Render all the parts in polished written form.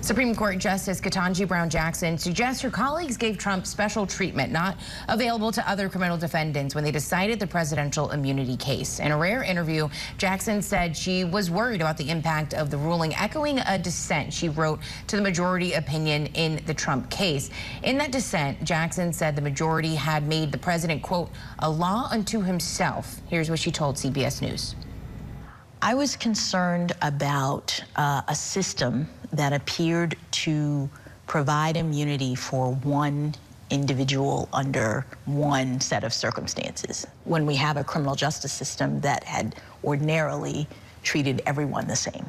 Supreme Court Justice Ketanji Brown Jackson suggests her colleagues gave Trump special treatment not available to other criminal defendants when they decided the presidential immunity case. In a rare interview, Jackson said she was worried about the impact of the ruling, echoing a dissent she wrote to the majority opinion in the Trump case. In that dissent, Jackson said the majority had made the president, quote, a law unto himself. Here's what she told CBS News. I was concerned about a system that appeared to provide immunity for one individual under one set of circumstances, when we have a criminal justice system that had ordinarily treated everyone the same.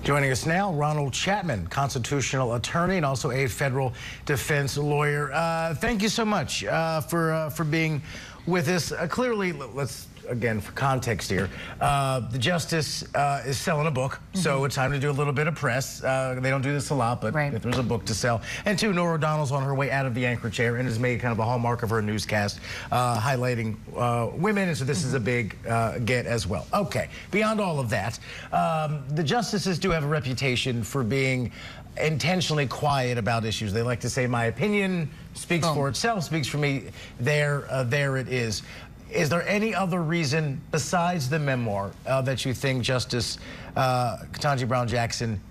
Joining us now, Ronald Chapman, constitutional attorney and also a federal defense lawyer. Thank you so much for being with us. Clearly, let's, again, for context here, the justice is selling a book, so it's time to do a little bit of press. They don't do this a lot, but if there's a book to sell. And two, Norah O'Donnell's on her way out of the anchor chair and has made kind of a hallmark of her newscast, highlighting women, and so this is a big get as well. Okay, beyond all of that, the justices do have a reputation for being intentionally quiet about issues. They like to say, my opinion speaks for itself, speaks for me, there it is. Is there any other reason besides the memoir that you think Justice Ketanji Brown Jackson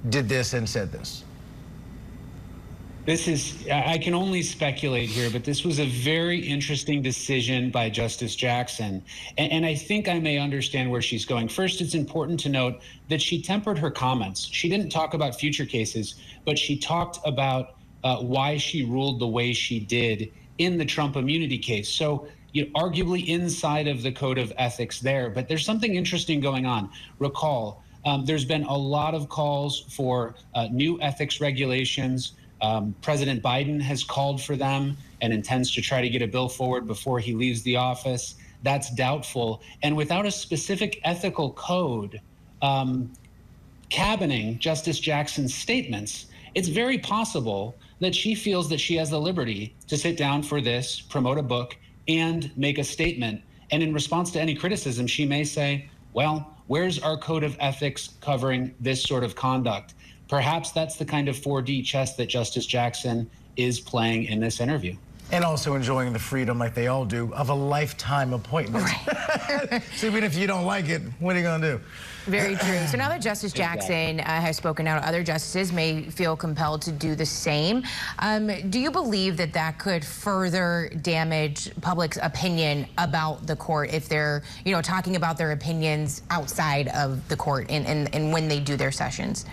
did this and said this? This is, I can only speculate here, but this was a very interesting decision by Justice Jackson. And I think I may understand where she's going. First, it's important to note that she tempered her comments. She didn't talk about future cases, but she talked about why she ruled the way she did in the Trump immunity case. So, arguably inside of the code of ethics there, but there's something interesting going on. Recall, there's been a lot of calls for new ethics regulations. President Biden has called for them and intends to try to get a bill forward before he leaves the office. That's doubtful. And without a specific ethical code cabining Justice Jackson's statements, it's very possible that she feels that she has the liberty to sit down for this, promote a book, and make a statement. And in response to any criticism, she may say, well, where's our code of ethics covering this sort of conduct? Perhaps that's the kind of 4D chess that Justice Jackson is playing in this interview. And also enjoying the freedom, like they all do, of a lifetime appointment. Right. So even if you don't like it, what are you going to do? Very true. So now that Justice Jackson has spoken out, other justices may feel compelled to do the same. Do you believe that that could further damage public's opinion about the court if they're, talking about their opinions outside of the court and when they do their sessions?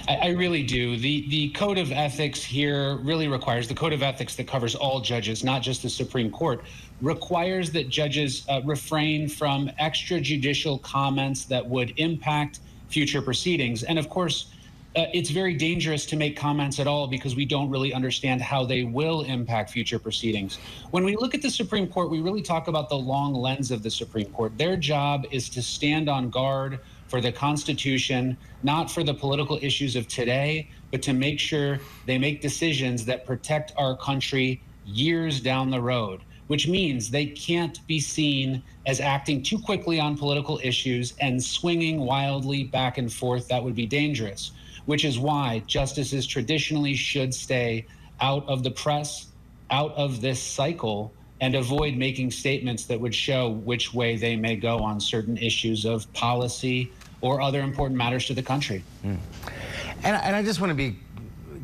I really do. The code of ethics here really requires, the code of ethics that covers all judges, not just the Supreme Court, requires that judges refrain from extrajudicial comments that would impact future proceedings. And of course, it's very dangerous to make comments at all because we don't really understand how they will impact future proceedings. When we look at the Supreme Court, we really talk about the long lens of the Supreme Court. Their job is to stand on guard for the Constitution, not for the political issues of today, but to make sure they make decisions that protect our country years down the road, which means they can't be seen as acting too quickly on political issues and swinging wildly back and forth. That would be dangerous, which is why justices traditionally should stay out of the press, out of this cycle, and avoid making statements that would show which way they may go on certain issues of policy or other important matters to the country. And I just want to be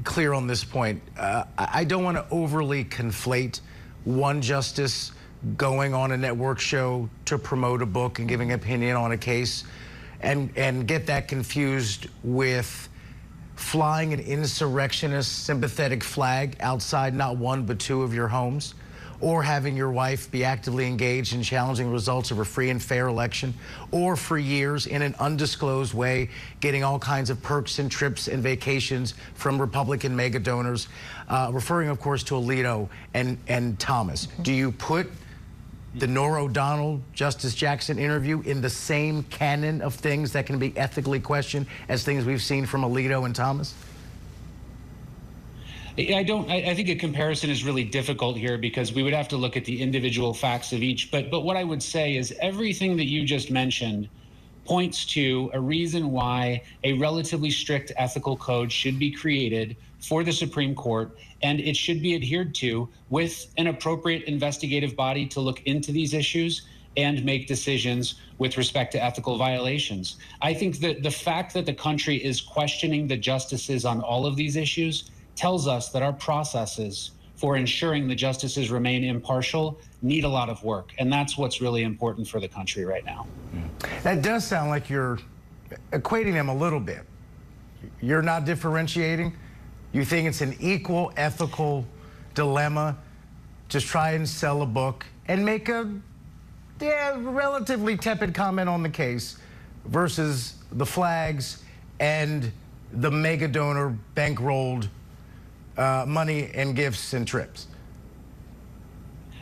clear on this point. I don't want to overly conflate one justice going on a network show to promote a book and giving opinion on a case and get that confused with flying an insurrectionist sympathetic flag outside not one but two of your homes, or having your wife be actively engaged in challenging results of a free and fair election, or for years in an undisclosed way getting all kinds of perks and trips and vacations from Republican mega donors, referring of course to Alito and Thomas. Do you put the Norah O'Donnell, Justice Jackson interview in the same canon of things that can be ethically questioned as things we've seen from Alito and Thomas? I think a comparison is really difficult here because we would have to look at the individual facts of each. But what I would say is everything that you just mentioned points to a reason why a relatively strict ethical code should be created for the Supreme Court, and it should be adhered to with an appropriate investigative body to look into these issues and make decisions with respect to ethical violations. I think that the fact that the country is questioning the justices on all of these issues tells us that our processes for ensuring the justices remain impartial need a lot of work. And that's what's really important for the country right now. That does sound like you're equating them a little bit. You're not differentiating. You think it's an equal ethical dilemma to try and sell a book and make a relatively tepid comment on the case versus the flags and the mega donor bankrolled money and gifts and trips.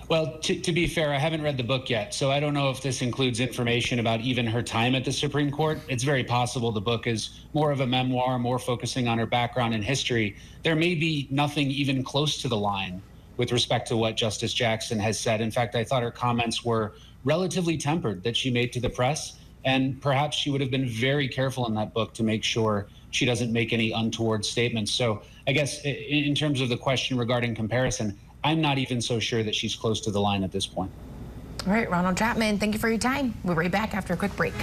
Well, to be fair, I haven't read the book yet, so I don't know if this includes information about even her time at the Supreme Court. It's very possible the book is more of a memoir, more focusing on her background and history. There may be nothing even close to the line with respect to what Justice Jackson has said. In fact, I thought her comments were relatively tempered that she made to the press, and perhaps she would have been very careful in that book to make sure she doesn't make any untoward statements. So I guess in terms of the question regarding comparison, I'm not even so sure that she's close to the line at this point. All right, Ronald Chapman, thank you for your time. We'll be right back after a quick break.